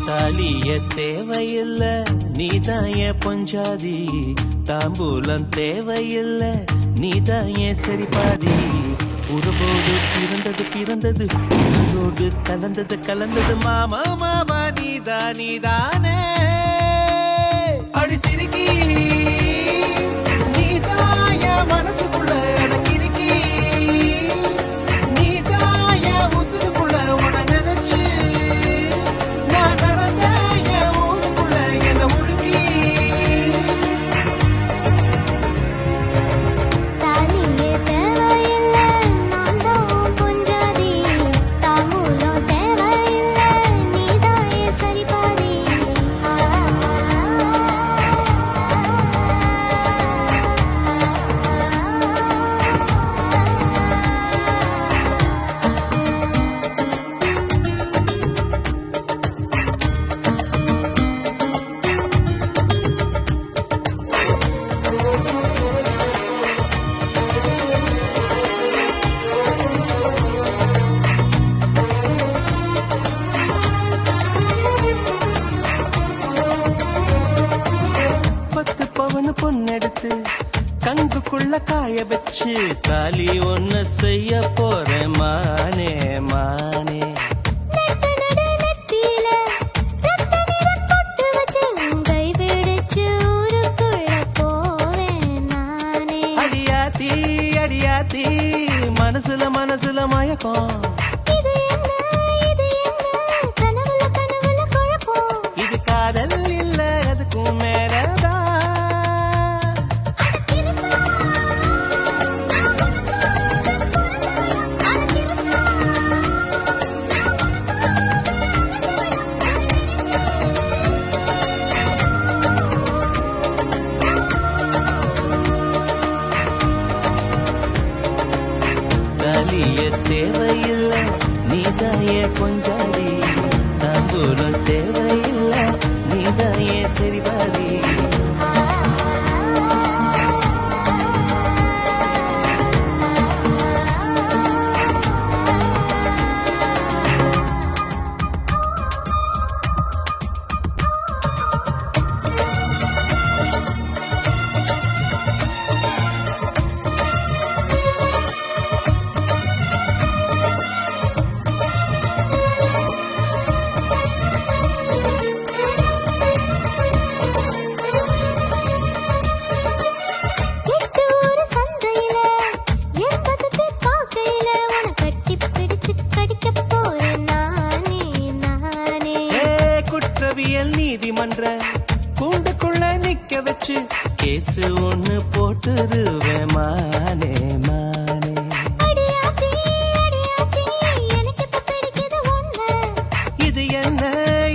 தாலிய தேவையில்ல நீதாய பொஞ்சாதி, தாம்பூலம் தேவையில்ல நீதாய சரிபாதி. உறவோடு பிறந்தது பிறந்தது, உசுரோடு கலந்தது கலந்தது, மாமா மாமா நீதானே. அடி சிரிக்கி நீதாய மனசுக்குள்ள அடக்கிருக்கி, நீதாய உசுருக்குள்ள உன நினைச்சு நான் நடந்த என் ஊருக்குள்ள என்ன முழுக்கி. தாலியே தேவையில்ல நான் தான் பொஞ்சாதி, தாம்பூலம் தேவையில்ல நீதாயே சரிபாதி. பொண்ணெடுத்து கங்குக்குள்ள காய வச்சு தாலி ஒண்ணு செய்ய போறேன் மானே மானே. அடியாத்தி அடியாத்தி மனசுல மனசுல மயக்கம், இது காதல் இல்ல அதுக்கும் மேலதான். தாலிய தேவையில்ல நீதாயே பொஞ்சாதி, தாம்பூலம் தேவையில்ல நீதாயே சரிபாதி. நீதிமன்ற கூண்டுக்குள்ள நிக்க வச்சு கேசு ஒண்ணு போட்டுருவேன் மானே மானே.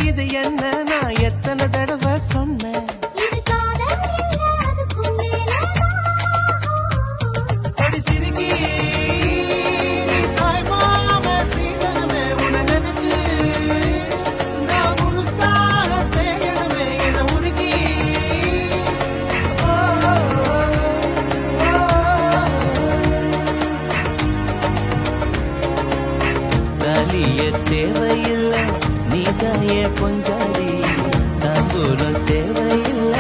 இது என்ன நான் எத்தனை தடவை சொன்னேன். அடி சிரிக்கி தாய் மாம சீதனமே உன நினைச்சு நான் முழுசா தேவையில்ல நீதாயே பொஞ்சாதி, தாம்பூலம் தேவையில்ல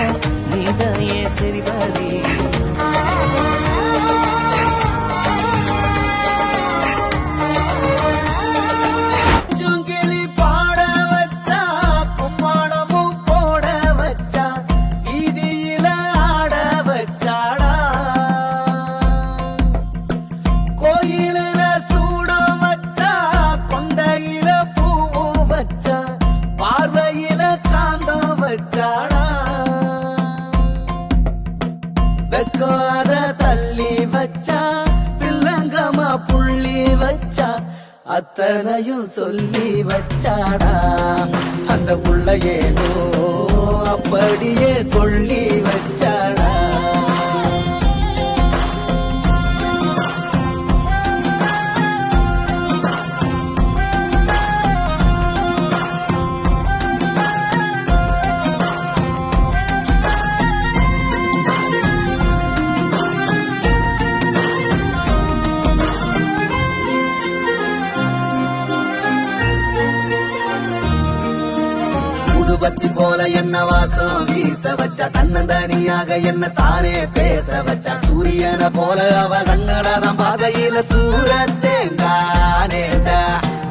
நீதாயே சரிபாதி. ஜுங்கிளி பாட வச்சா கும்மாணமும் போட வச்சா வீதியில ஆட வச்சாடா, கோயிலுல சூட வச்சா கொண்டையில பூவும் வச்சா பார்வையில காந்தம் வச்சாடா. வெக்காத தள்ளி வச்சா பிள்ளங்கமா புள்ளி வச்சா அத்தனையும் சொல்லி வச்சாடா. அந்த புள்ளையேனோ அப்படியே கொள்ளி வச்சாடா. ஊதுபத்தி போல என்ன வாசம் வீச வச்சா, தன்னந்தனியாக என்ன தானே பேச வச்சா, சூரியனை போல அவ கண்ணடாதான் பாதையில சூரத்தேங்கானேண்டா,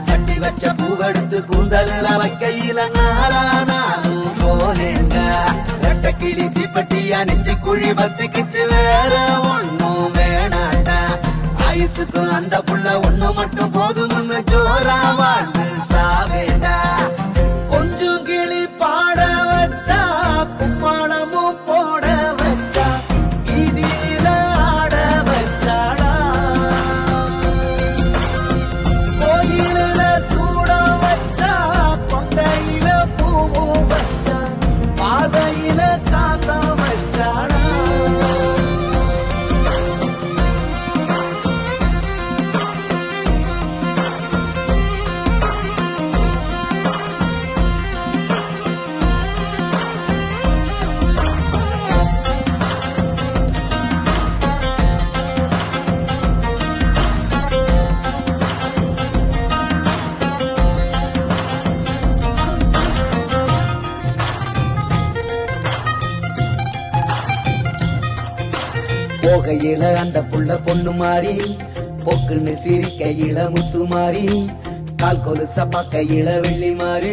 சட்டி வச்ச பூவெடுத்து கூந்தல வைக்கையில நானும் போனேண்டா, ரெட்ட கிளி தீப்பட்டியா நெஞ்சு குழி பத்திக்கிச்சு வேற ஒண்ணும் வேணாண்டா, ஆயுசுக்கு அந்த புள்ள ஒண்ணு மட்டும் போதும்னு ஜோரா வாழ்ந்து சாவேண்டா, கொஞ்சம் கிளி பாட வச்சா கும்மாளமும் போட வச்சா, வீதியில ஆட வச்சாடா, கோயில சூட வச்சா, கொண்டையில பூவும் வச்சா, பார்வையில காத்த வச்சாடா. போகையில அந்த புள்ள பொண்ணு மாறி, பொக்குன்னு சிரிக்கையில முத்து மாறி, கால் கொலுச பக்கையில வெள்ளி மாறி,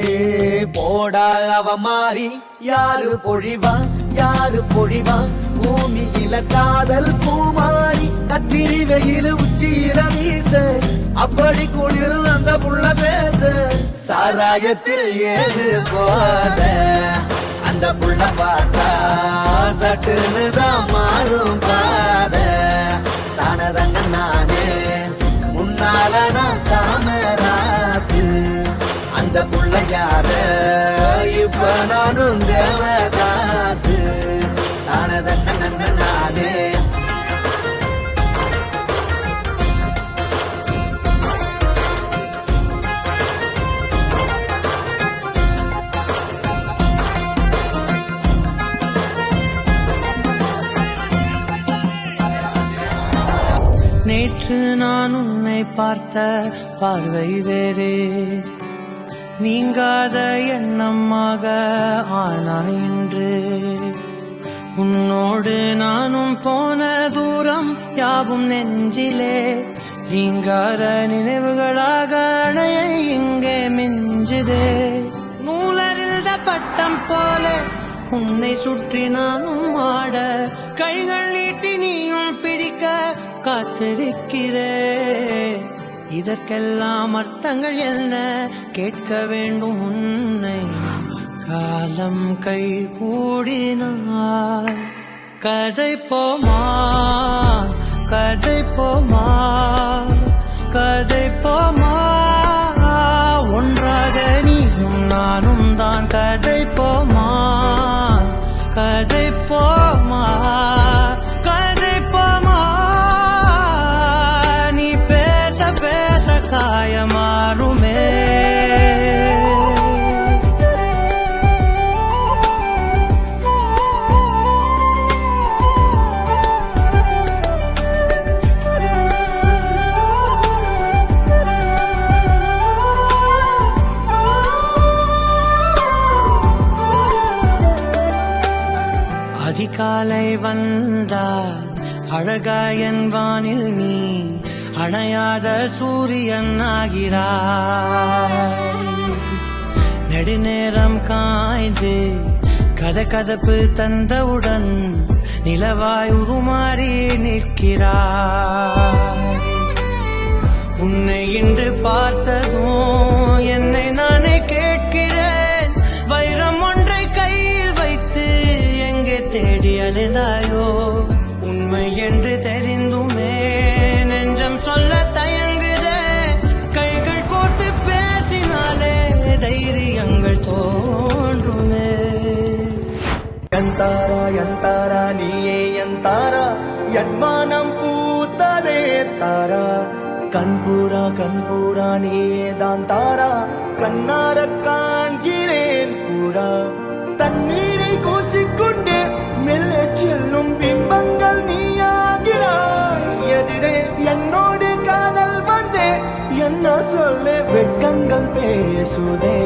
போடா அவ மாறி யாரு பொழிவா யாரு பொழிவா, பூமியில காதல் பூமாரி, கத்திரி வெயில உச்சியில வீச, அப்படி குளிரும் அந்த புள்ள பேச, சாராயத்தில் ஏது போத அந்த புள்ள பார்த்தா சட்டுன்னு தான் மாறும் பாத, தானதங்க நானே முன்னால நான் காமராசு, அந்த புள்ள யார இப்ப நானும் தேவதாசு, தானதங்க நானே. நேற்று நான் உன்னை பார்த்த பார்வை வேறே, நீங்காத எண்ணமாக ஆனாய் இன்று, உன்னோடு நானும் போன தூரம் யாவும் நெஞ்சிலே, நீங்காத நினைவுகளாக அணைய இங்கே மிஞ்சுதே, நூலறிந்த பட்டம் போல உன்னை சுற்றி நானும் ஆட, கைகள் நீட்டி நீயும் பிடிக்க காத்திருக்கிறே, இதற்கெல்லாம் அர்த்தங்கள் என்ன கேட்க வேண்டும் உன்னை, காலம் கை கூடினார் கதை போமா கதை போமா கதை போமா, ஒன்றாக நீயும் நானும் தான் கதை போமா கதை போமா கதை போமா, நீ பேச பேச காயமாறுமே. அதிகாலை வந்தால் அழகாயன் வானில் நீ அணையாத சூரியன் ஆகிறாய், நெடுநேரம் காய்ந்து கதகதப்பு தந்தவுடன் நிலவாய் உருமாறி நிற்கிறாய், உன்னை இன்று பார்த்ததும் என்னை நானே கேட்கிறேன், வைரம் ஒன்றை கையில் வைத்து எங்கே தேடி அலைந்தாயோ, உண்மை என்று தெரிந்துமே நெஞ்சம் சொல்ல தயங்குதே, கைகள் கோர்த்து பேசினாலே தைரியங்கள் தோன்றுமே. எந்தாரா எந்தாரா நீயே எந்தாரா, என்மானம் பூத்ததே தாரா, கண்பூரா நீயே தான் தாரா, கண்ணார காண்கிறேன் பூரா, தண்ணீரை கூசிக்கொண்டே மெல்ல செல்லும் பிம்பங்கள் நீயாகிறாய், எதிரே என்னோடு காதல் வந்தே என்ன சொல்ல வெட்கங்கள் பேசுதே.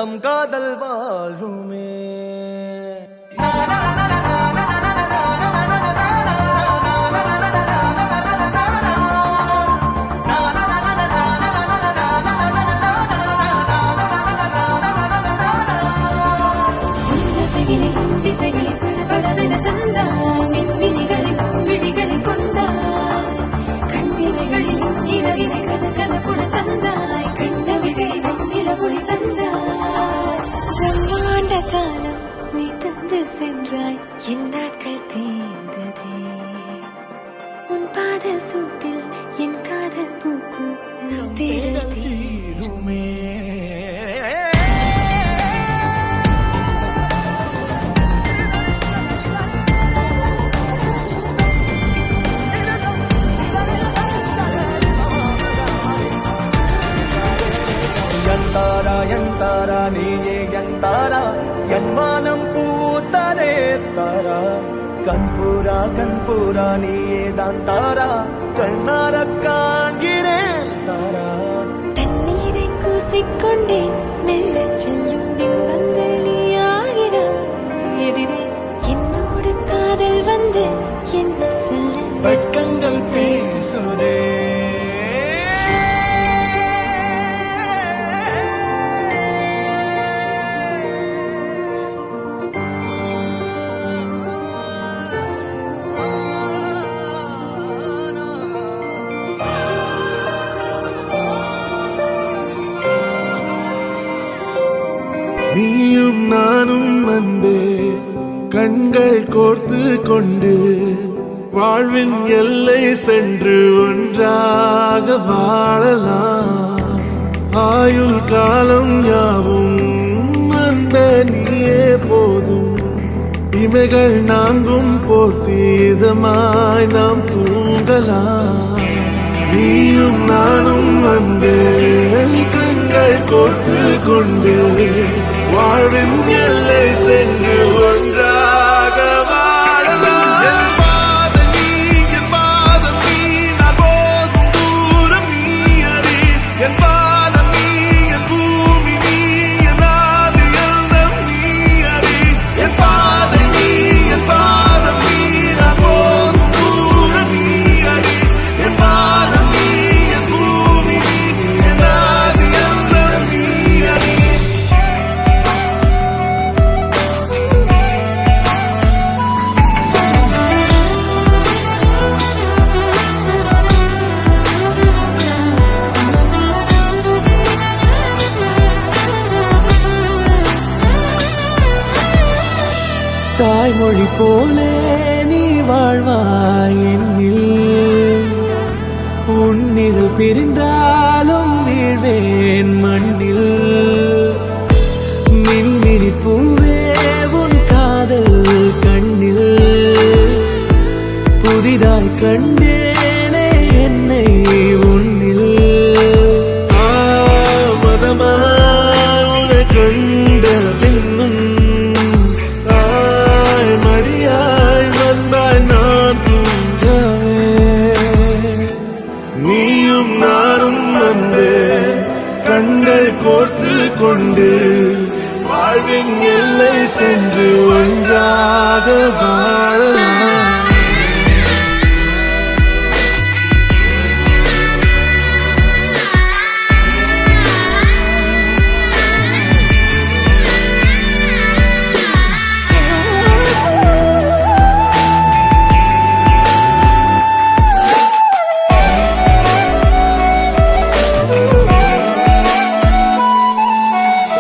நம் காதல் வாழ்வுமே. திசைகளில் படபடவென தந்தாய் மின்மினிகளில் விழிகளில் கொண்டாய் கண்ணிலைகளில் இரவினை கதகதப்புட தந்தாய் கண்ணவிகை நிலவொளி தந்தாய் பிரம்மாண்ட காலம் நீ தந்து சென்றாய் என் நாட்கள் தீர்ந்ததே உன் பாத சூட்டில் என் காதல் பூக்கும் நம் தேடல் தீருமே. எந்தாரா எந்தாரா நீயே எந்தாரா என் வானம் பூத்ததே தாரா கண்பூரா நீயே தான் தாரா கண்ணார காண்கிறேன் தாரா. தண்ணீரை கூசிக்கொண்டே மெல்ல செல்லும் பிம்பங்கள் நீயாகிறாய் எதிரே என்னோடு காதல் வந்து என்ன சொல்ல வெட்கங்கள் பேசுதே. நீயும் நானும் அன்பே கண்கள் கோர்த்து கொண்டு வாழ்வின் எல்லை சென்று ஒன்றாக வாழலாம். ஆயுள் காலம் யாவும் அன்ப நீயே போதும். இமைகள் நான்கும் போர்த்தீதமாய் நாம் தூங்கலாம். நீயும் நானும் அன்பே கண்கள் கோர்த்து கொண்டு வாழ்வின் எல்லை சென்று ஒன்றாக வாழலாம். என் பாதம் நீ, என் பாதம் நீ, நான் போகும் தூரம் நீ அறி. என் பாதம் நீ, என் பூமி நீ, என் ஆதி எல்லாம் நீ அறி. என் பாதம் நீ, என் பாதம் நீ, நான் போகும் தூரம் நீ அறி. என் பாதம் நீ, என் பூமி நீ, என் ஆதி எல்லாம் நீ அறி. தாய்மொழி போலே நீ வாழ்வாய் என்னில். உன்னில் பிரிந்தாலும் வீழ்வேன் மண்ணில். மின்மினி பூவே உன் காதல் கண்ணில் புதிதாய் கண்டேனே என்னை உன்னில். மதமாய் கண்ட பின்னும் தாய் மடியாய் வந்தாய் நான் தூங்கவே. நீயும் நானும் அன்பே கண்கள் கோர்த்து கொண்டு வாழ்வின் எல்லை சென்று ஒன்றாக வாழலாம்.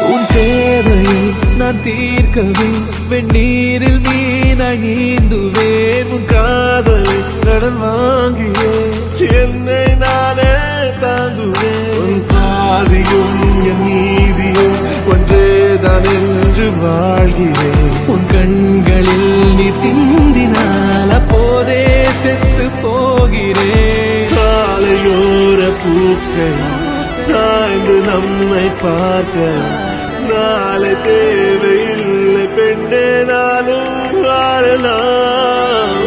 உன் தேவையை நான் தீர்க்கவே வெந்நீரில் மீனாய் நீந்துவேன். உன் காதலை கடன் வாங்கியே என்னை நானே தாங்குவேன். உன் பாதியும் என் நீதியும் ஒன்றேதான் என்று வாழ்கிறேன். உன் கண்களில் நீர் சிந்தினால் அப்போதே செத்து போகிறேன். சாலையோர பூக்கள் சாய்ந்து நம்மை பார்க்க நாளை தேவையில்லை பெண்ணே நானும் வாழலாம்.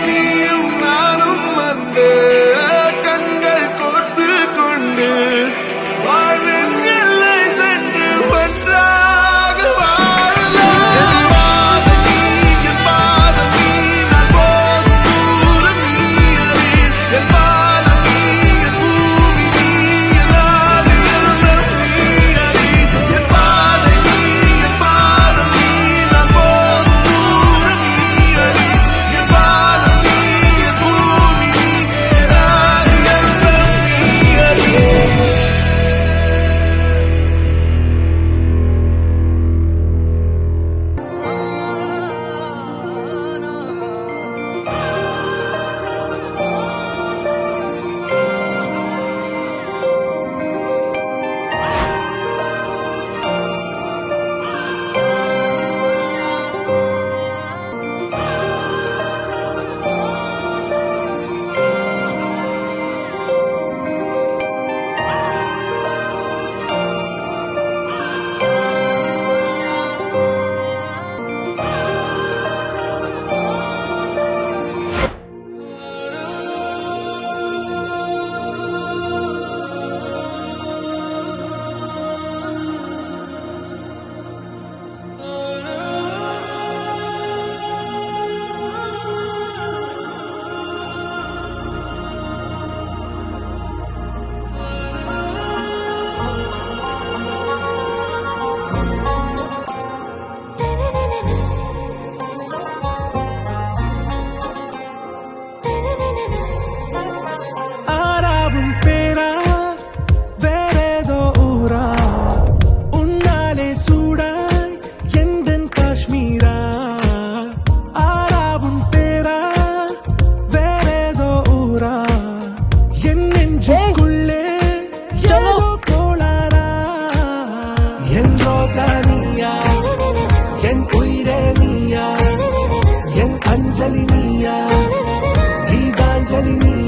நீயும் நானும் வந்து கண்கள் கோர்த்து கொண்டு வாழ்வின் எல்லை சென்று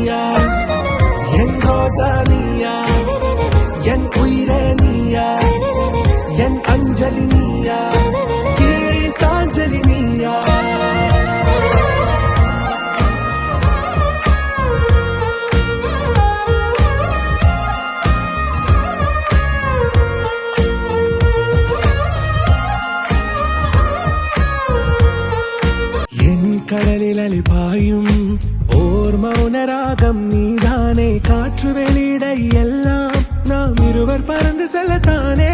நீயா என் ரோஜா நீயா என் உயிரே நீயா என் அஞ்சலி நீயா கீதாஞ்சலி நீயா என் கடலில் அலிபாயும் ஓர் மௌனராகம் நீதானே காற்று வெளியிட எல்லாம் நாம் இருவர் பறந்து செல்லத்தானே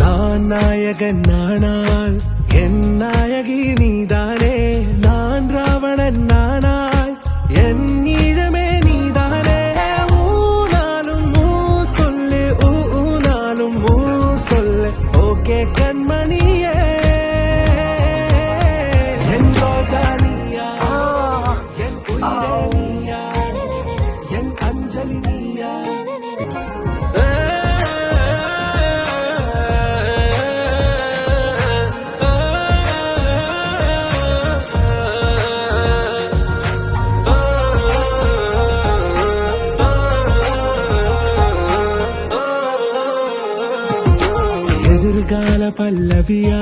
நான் நாயகன் நானால் என் நாயகி நீதானே நான் ராவணன் நானால் என் ஈழமே நீதானே ஊனாலும் ஊ சொல்லு ஊனாலும் ஊ சொல்லு ஓகே கண்மணியே என் ரோஜா நீயா என் உயிரே நீயா என் அஞ்சலி நீயா எதிர்கால பல்லவியா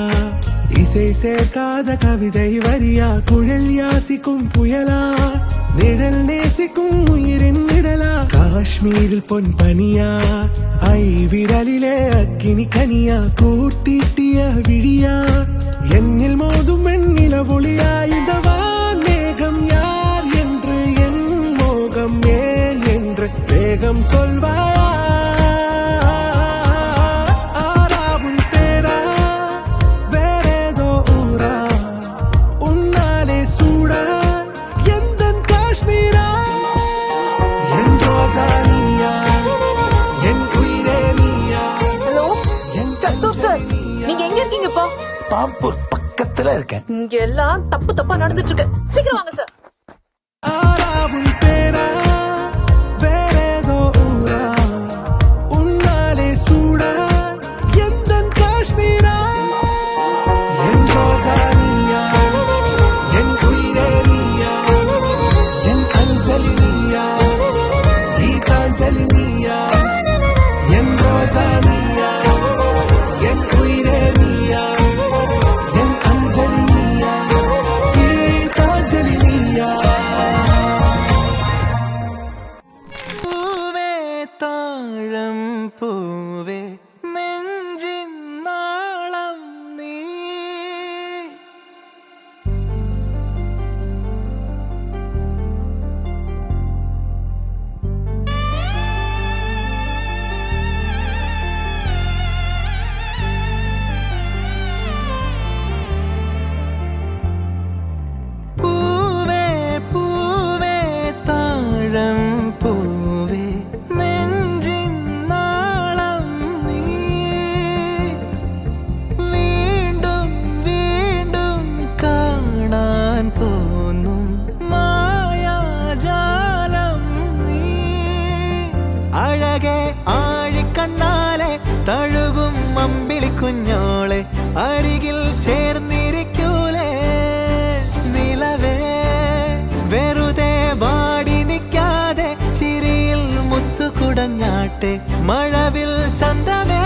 இசை சேர்க்காத கவிதை வரியா குழல் யாசிக்கும் புயலா நிழல் நேசிக்கும் உயிரின் நிழலா காஷ்மீரில் பொன் பனியா ஐ விரலிலே அக்கினி கனியா கூட்டிட்டிய விழியா என்னில் மோதும் வெண்ணில ஒளியா இந்த வான் மேகம் யார் என்று என் மோகம் ஏன் என்று வேகம் சொல்வாயா ஆராவும் பேரா வேறேதோ ஊரா உன்னாலே சூடா எந்தன் காஷ்மீரா என் ரோஜா நீயா என் உயிரே நீயா ஹலோ என் சத்தூர் சார், நீங்க எங்க இருக்கீங்க இப்போ? பாம்பூர் பக்கத்துல இருக்கேன். இங்க எல்லாம் தப்பா நடந்துட்டு இருக்கு. சீக்கிரம் வாங்க சார். ஆராவும் பேரா வேறேதோ ஊரா உன்னாலே சூடா எந்தன் காஷ்மீரா என் ரோஜா நீயா என் உயிரே நீயா என் அஞ்சலி நீயா கீதாஞ்சலி நீயா என் ரோஜா நீயா என் உயிரே நீயா என் அஞ்சலி நீயா கீதாஞ்சலி நீயா பூவே தாழம் பூவே நெஞ்சின் நாளம் நீ பூவே பூவே தாழம் பூவே நெஞ்சின் நாளம் நீ വീണ്ടും വീണ്ടും കാണാൻ തോന്നും മായാജാലം നീ അഴകെ ആഴിക്കണ്ണാലെ തഴുകും അമ്പിളി കുഞ്ഞോളെ അരികിൽ ചേർന്നിരിക്കൂലേ നിലവേ വെറുതെ വാടി നിൽക്കാതെ ചിരിയിൽ മുത്തുകുടഞ്ഞാട്ടെ മഴവിൽ ചന്തമേ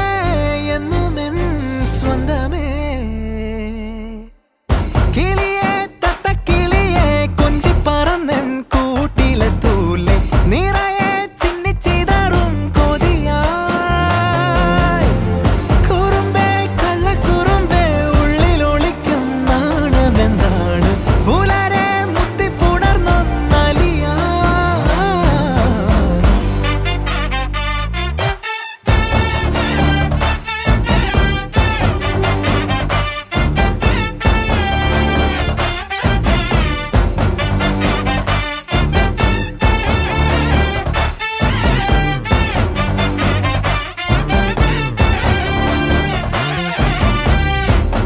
എന്നുമെൻ സ്വന്തമേ കിളിയെ തത്തക്കിളിയെ കൊഞ്ചി പറന്നൻ കൂട്ടിലെ തൂലെ നിറയെ ചിന്നിച്ചിതറും കൊതിയായി കുറുമ്പേ കള്ളക്കുറുമ്പേ ഉള്ളിലൊളിക്കും നാണമെന്താണ് പുലരെ മുത്തിപ്പുണർന്നൊന്നലിയാ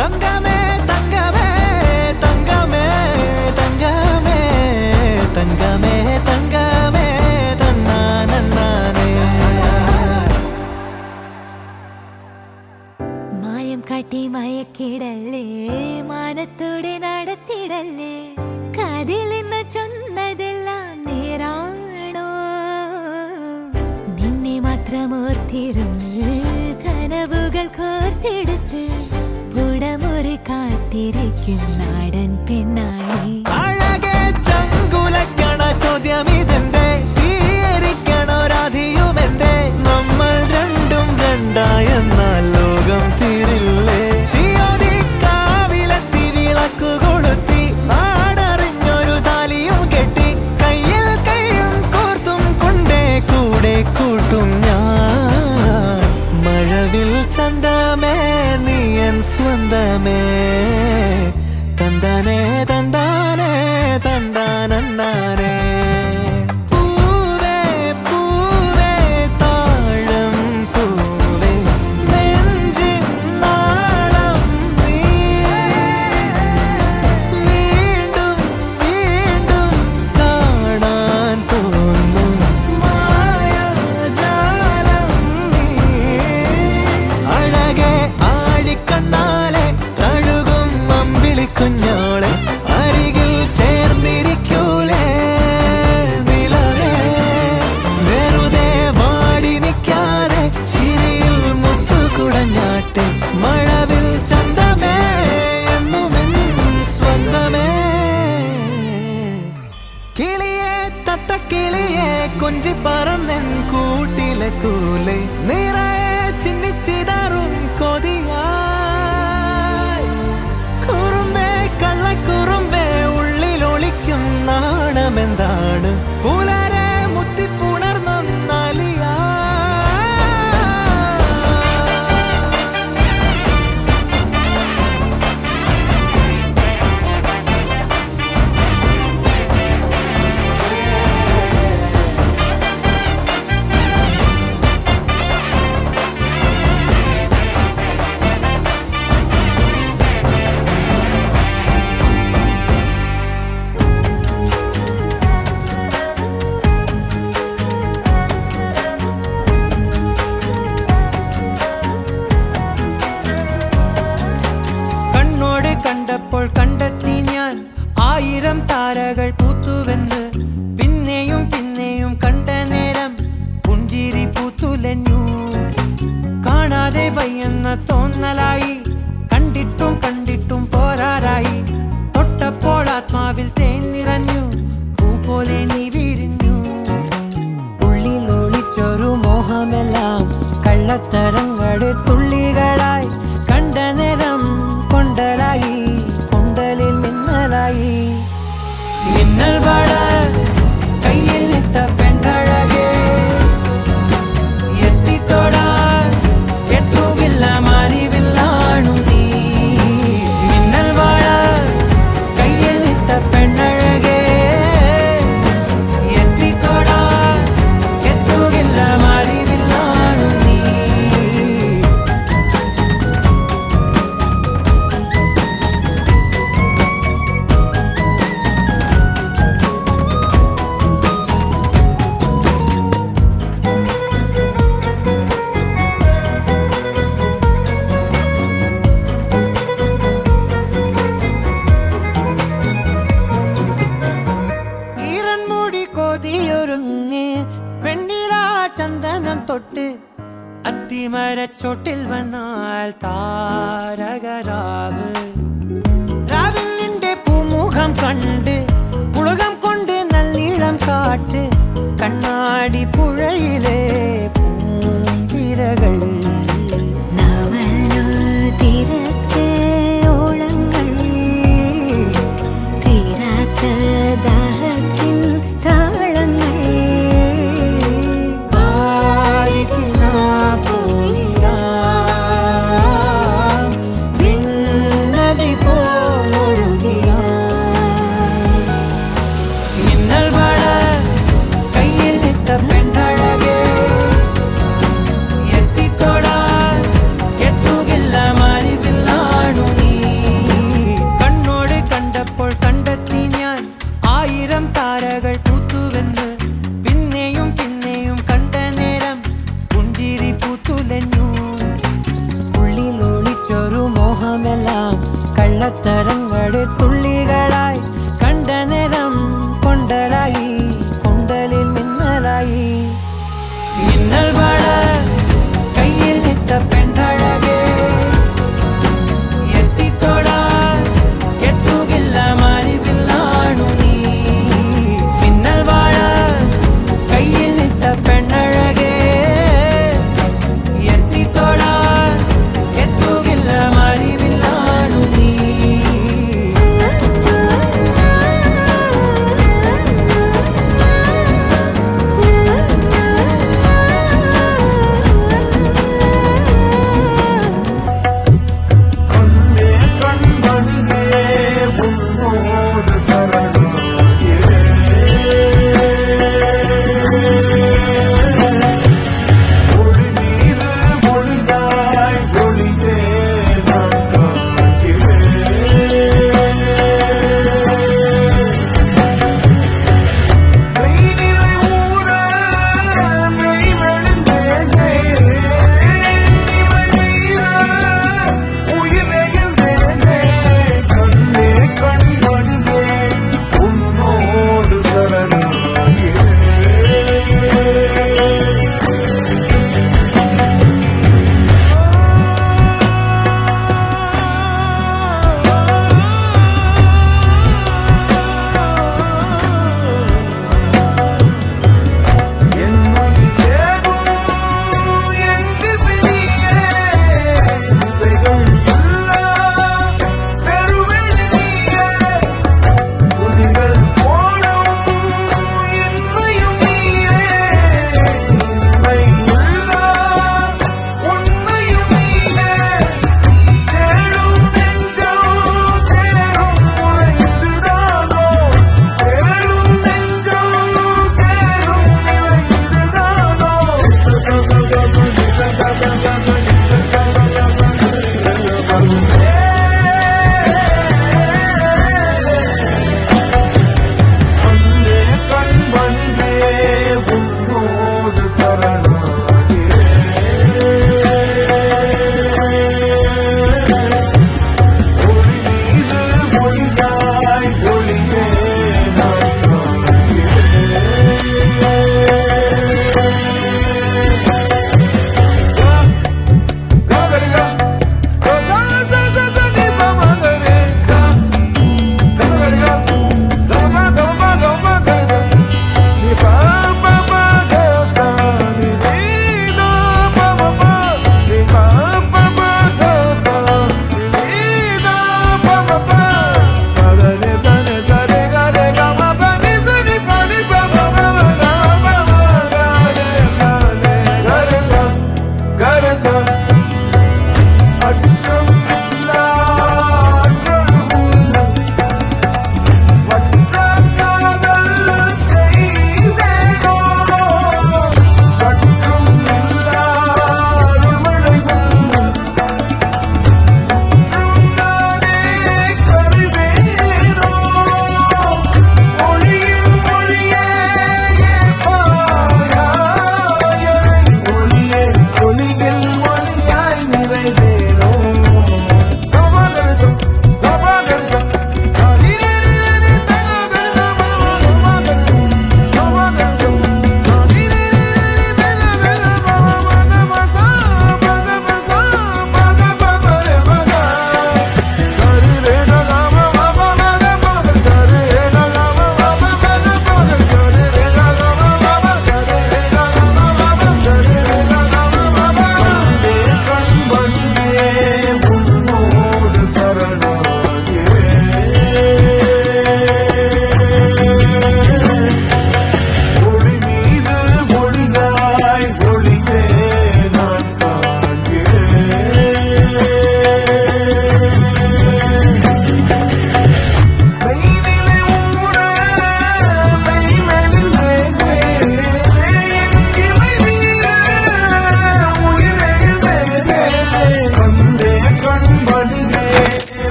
തങ്കമേ തങ്കമേ തങ്കമേ തങ്കമേ തങ്കമേ തങ്കമേ തന്നാനന്നാനേ മായം കാട്ടി മയക്കിടല്ലേ മാനത്തോടെ നടത്തിടല്ലേ കാതിൽ നിന്ന് ചൊന്നതെല്ലാം നേരാണ് കാത്തിരുന്ന് കനവുകൾ കോർത്തെടുത്ത് പുടമുറി കാത്തിരിക്കും നാടൻ പെണ്ണായി. അഴകെ ചങ്കുലക്കണ ചോദ്യം ഇതെന്റെ, തീയരിക്കണ രാധിയുമെന്റെ. നമ്മൾ രണ്ടും രണ്ടായെന്നാൽ ലോകം തീരില്ലേ? ചിയോദിക്കാവിലെത്തി വിളക്കു കൊളുത്തി നാടറിഞ്ഞൊരു താലിയും കെട്ടി കയ്യിൽ കയ്യും കോർത്തും കൊണ്ടേ കൂടെ കൂട്ടും ഞാൻ. മഴവിൽ ചന്തമേ നീയൻ സ്വന്തമേ, തന്താനേ തന്താനേ തന്താനേ. പൂവേ പൂവേ താഴം പൂവേ നെഞ്ചിൻ നാളം നീ. വീണ്ടും വീണ്ടും കാണാൻ തോന്നും മായാജാലം നീ. അഴകെ ആഴിക്കണ്ണാലെ തഴുകും അമ്പിളിക്കുഞ്ഞോളെ അരികിൽ ചേർന്നിരിക്കൂലേ നിലവേ. വെറുതെ വാടി നിൽക്കാതെ ചിരിയിൽ മുത്തുകുടഞ്ഞാട്ടെ. മഴവിൽ ചന്തമേ എന്നുമെൻ സ്വന്തമേ. കിളിയെ തത്തക്കിളിയെ കൊഞ്ചി പറന്നെൻ കൂട്ടിലെ തൂലെ നിറയെ ചിന്നിച്ചിതാറും കൊതിയായി. കുറുമ്പേ കള്ളക്കുറുമ്പേ ഉള്ളിലൊളിക്കും നാണമെന്താണ്? പുലരെ മുത്തിപ്പുണർന്നൊന്നാലിയാ. കണ്ണോട് കണ്ടപ്പോൾ കണ്ടെത്തി ഞാൻ 1000 താരകൾ പൂത്തുവെന്ന്. പിന്നെയും പിന്നെയും കണ്ട നേരം പുഞ്ചിരി പൂത്തുലഞ്ഞു. കാണാതെ വയ്യെന്ന തോന്നലായി, കണ്ടിട്ടും കണ്ടിട്ടും പോരാറായി. തൊട്ടപ്പോൾ ആത്മാവിൽ തേൻ നിറഞ്ഞു, പൂ പോലെ നീ വിരിഞ്ഞു. ഉള്ളിൽ ഒളിച്ചൊരു മോഹമെല്ലാം കള്ളത്തരങ്ങളുടെ തുള്ളികളായി. കണ്ട നേരം കൊണ്ടലായി, കൊണ്ടലിൽ മിന്നലായി. മിന്നൽ വള കയ്യിൽ ഇട്ട പെണ്ണഴകേ, എത്തിത്തൊടാൻ എത്തുകില്ല മാറിവില്ലാണു നീ. മിന്നൽ വള കയ്യിൽ ഇട്ട പെണ്ണഴകേ, എത്തിത്തൊടാൻ എത്തുകില്ല മാറിവില്ലാണു നീ. ഈറൻമുടി കൊതിയൊരുങ്ങി വെണ്ണിലാ ചന്ദനം തൊട്ട് അത്തിമരച്ചോട്ടിൽ വന്നാൽ താരകരാവ്. രാവിൽ നിന്റെ പൂമുഖം കണ്ട് പുളകം കൊണ്ട് നല്ലിളം കാറ്റ്. കണ്ണാടി പുഴയിലെ പൂന്തിരകൾ. നാമല്ലോ തിരക്ക് ഓളങ്ങൾ, തീരാത്ത ദാഹത്തിൻ താളങ്ങൾ. ആരിത്തിന്നാ പോയിടാം, വിണ്ണതി പോലൊഴുകിടാം. മിന്നൽ വള കയ്യിൽ ഇട്ട പെണ്ണഴകേ, എത്തിത്തൊടാൻ എത്തുകില്ല മാറിവില്ലാണു നീ. കണ്ണോട് കണ്ടപ്പോൾ കണ്ടെത്തി ഞാൻ 1000 താരകൾ പൂത്തുവെന്ന്. പിന്നെയും പിന്നെയും കണ്ട നേരം പുഞ്ചിരി പൂത്തുലഞ്ഞു. ഉള്ളിൽ ഒളിച്ചൊരു മോഹമെല്ലാം കള്ളത്തരങ്ങളുടെ തുള്ളി